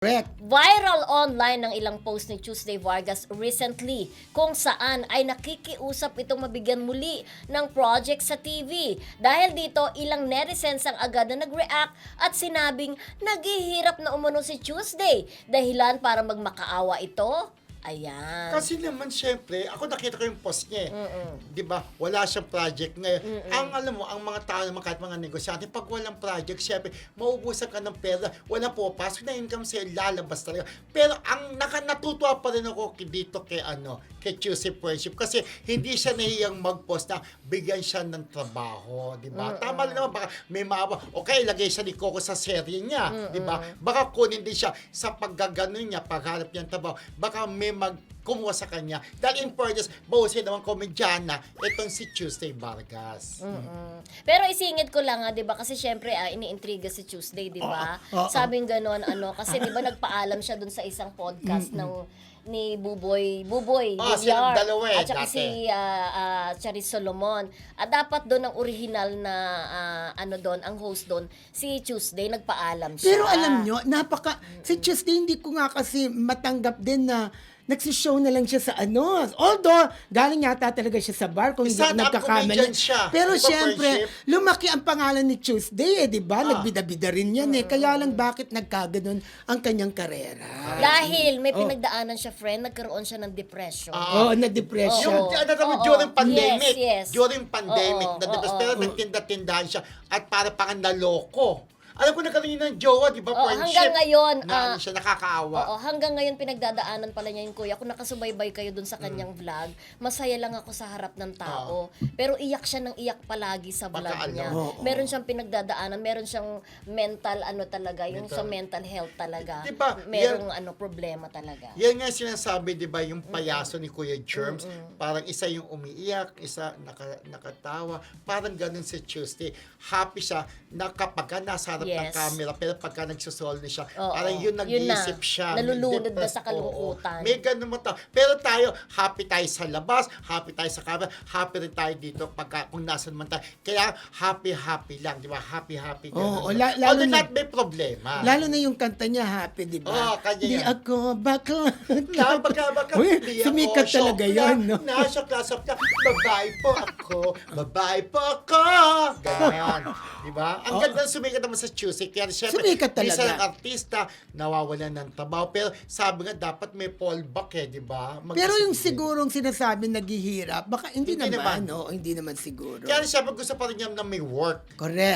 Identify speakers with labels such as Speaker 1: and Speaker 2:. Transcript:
Speaker 1: Correct.
Speaker 2: Viral online ng ilang post ni Tuesday Vargas recently kung saan ay nakikiusap itong mabigyan muli ng project sa TV. Dahil dito, ilang netizens ang agad na nag-react at sinabing naghihirap na umano si Tuesday. Dahilan para magmakaawa ito? Ayan.
Speaker 3: Kasi naman, syempre, ako nakita ko yung post niya eh. Di ba? Wala siyang project ngayon. Ang alam mo, ang mga tao naman, kahit mga negosyante, pag walang project, syempre, maubusan ka ng pera, walang pupasok na income sa'yo, lalabas talaga. Pero ang natutuwa pa rin ako dito kay Tuesday Friendship, kasi hindi siya nahiyang mag-post na bigyan siya ng trabaho, di ba? Tama lang naman, baka may maawa. Okay, lagay siya ni Coco sa serye niya, di ba? Baka kunin din siya sa paggaganon niya, pagharap niya ng trabaho. Baka may kumuha sa kanya. Dahil in fairness, bahusin naman komedyana, itong si Tuesday Vargas.
Speaker 2: Pero isingit ko lang 'di ba? Kasi syempre iniintriga si Tuesday, 'di ba? Sabing ganon kasi 'di ba nagpaalam siya dun sa isang podcast ni Buboy
Speaker 3: silang
Speaker 2: Villar,
Speaker 3: dalawa
Speaker 2: at saka
Speaker 3: dati.
Speaker 2: si Charis Solomon. At dapat doon ang original na doon, ang host doon, si Tuesday nagpaalam siya.
Speaker 1: Pero alam nyo, si Tuesday hindi ko nga kasi matanggap din na nagsishow na lang siya sa Although, galing yata talaga siya sa bar kung hindi
Speaker 3: Stand-up
Speaker 1: nagkakamali.
Speaker 3: comedian siya.
Speaker 1: Pero
Speaker 3: Di ba,
Speaker 1: syempre,
Speaker 3: friendship?
Speaker 1: lumaki ang pangalan ni Tuesday di ba? Nagbida-bida rin yan Kaya lang bakit nagkaganon ang kanyang karera?
Speaker 2: Dahil may pinagdaanan siya, friend, nagkaroon siya ng depression.
Speaker 1: Na-depression.
Speaker 2: Oo.
Speaker 3: During pandemic.
Speaker 2: Yes.
Speaker 3: During pandemic.
Speaker 2: Oo.
Speaker 3: Pero nagtinda-tindahan siya at para pang naloko. Alam ko nagkaroon yun ng jowa, di ba?
Speaker 2: Oo,
Speaker 3: Friendship.
Speaker 2: hanggang ngayon,
Speaker 3: Na siya nakakaawa.
Speaker 2: Oo, hanggang ngayon pinagdadaanan pala niya yung kuya. Kung nakasubaybay kayo dun sa kanyang vlog, masaya lang ako sa harap ng tao. Pero iyak siya ng iyak palagi sa vlog
Speaker 3: Baka
Speaker 2: niya.
Speaker 3: alam.
Speaker 2: Meron siyang pinagdadaanan, meron siyang mental talaga, yung sa mental health talaga.
Speaker 3: Diba,
Speaker 2: Merong problema talaga.
Speaker 3: Yan nga sinasabi, di ba, yung payaso ni Kuya Germs, parang isa yung umiiyak, isa nakatawa, parang ganun si Tuesday. Happy siya na kapag nasa harap ng camera, pero pagka nagsusolo siya, parang yun nag-iisip siya.
Speaker 2: Nalulunod na
Speaker 3: depressed,
Speaker 2: sa kalungkutan.
Speaker 3: May ganun mo to. Pero tayo, happy tayo sa labas, happy tayo sa camera, happy rin tayo dito pagka kung nasan man tayo. Kaya happy lang, di ba? Happy.
Speaker 1: Oo,
Speaker 3: ganun.
Speaker 1: lalo
Speaker 3: Although
Speaker 1: na-
Speaker 3: may problema.
Speaker 1: Lalo na yung kanta niya, Happy, di ba?
Speaker 3: Oo, kanya
Speaker 1: Di
Speaker 3: yan.
Speaker 1: ako bakla.
Speaker 3: Baka,
Speaker 1: Uy,
Speaker 3: di
Speaker 1: sumikat
Speaker 3: ako
Speaker 1: talaga yun, no?
Speaker 3: Nasa class of babae po ako. Ganyan. Di ba? Ang ganda sumikat naman sa Tuesday. Kaya syempre,
Speaker 1: Sumikat talaga.
Speaker 3: minsan ang artista, nawawalan ng trabaho. Pero sabi nga, dapat may fallback
Speaker 1: Pero
Speaker 3: di ba?
Speaker 1: yung
Speaker 3: Mag-isip din.
Speaker 1: sigurong sinasabi naghihirap, baka hindi
Speaker 3: Hindi
Speaker 1: naman,
Speaker 3: naman.
Speaker 1: hindi naman siguro.
Speaker 3: Kaya syempre, gusto pa rin niya na may work.
Speaker 1: Correct.